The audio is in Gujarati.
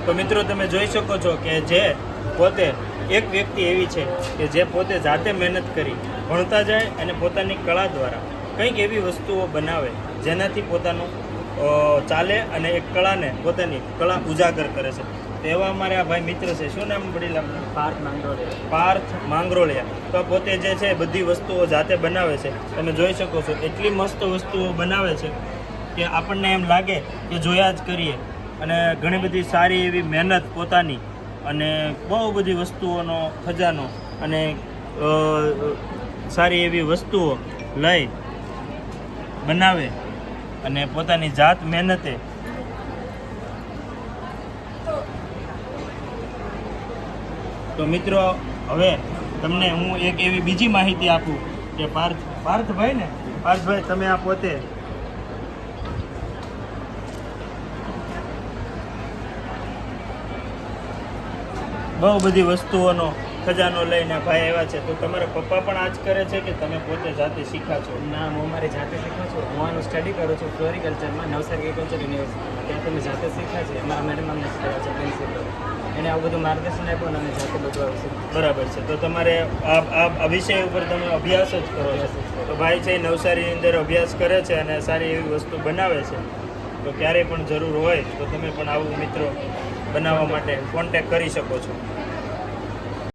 તો મિત્રો તમે જોઈ શકો છો કે જે પોતે એક વ્યક્તિ એવી છે કે જે પોતે જાતે મહેનત કરી ભણતા જાય અને પોતાની કળા દ્વારા કંઈક એવી વસ્તુઓ બનાવે જેનાથી પોતાનું ચાલે અને એક કળાને પોતાની કળા ઉજાગર કરે છે. તો એવા અમારે આ ભાઈ મિત્ર છે. શું નામ વડીલ આપનું? પાર્થ માંગરોળિયા. તો પોતે જે છે બધી વસ્તુઓ જાતે બનાવે છે. તમે જોઈ શકો છો એટલી મસ્ત વસ્તુઓ બનાવે છે કે આપણને એમ લાગે કે જોયા જ કરીએ. અને ઘણી બધી સારી એવી મહેનત પોતાની અને બહુ બધી વસ્તુઓનો ખજાનો અને સારી એવી વસ્તુઓ લઈ બનાવે અને પોતાની જાત મહેનતે તો મિત્રો હવે તમને હું એક એવી બીજી માહિતી આપું કે પાર્થભાઈ તમે આ પોતે બહુ બધી વસ્તુઓનો ખજાનો લઈને ભાઈ આવ્યા છે. તો તમારા પપ્પા પણ આ જ કરે છે કે તમે પોતે જાતે શીખ્યા છો? ના, હું મારી જાતે શીખ્યો છું. હું આનું સ્ટડી કરું છું ફ્લોરિકલ્ચરમાં, નવસારી એગ્રીકલ્ચર યુનિવર્સિટીમાં. ત્યાં તમે જાતે શીખ્યા છે. અમારા મેડમ અમને શીખ્યા છે, પ્રિન્સિપલ. એને આવું બધું માર્ગદર્શન આપ્યું અને અમે જાતે બધું આવું શીખ્યું. બરાબર છે. તો તમારે આ વિષય ઉપર તમે અભ્યાસ જ કરો છો. તો ભાઈ છે નવસારીની અંદર અભ્યાસ કરે છે અને સારી એવી વસ્તુ બનાવે છે. તો ક્યારેય પણ જરૂર હોય તો તમે પણ આવું મિત્રો બનાવવા માટે કોન્ટેક્ટ કરી શકો છો.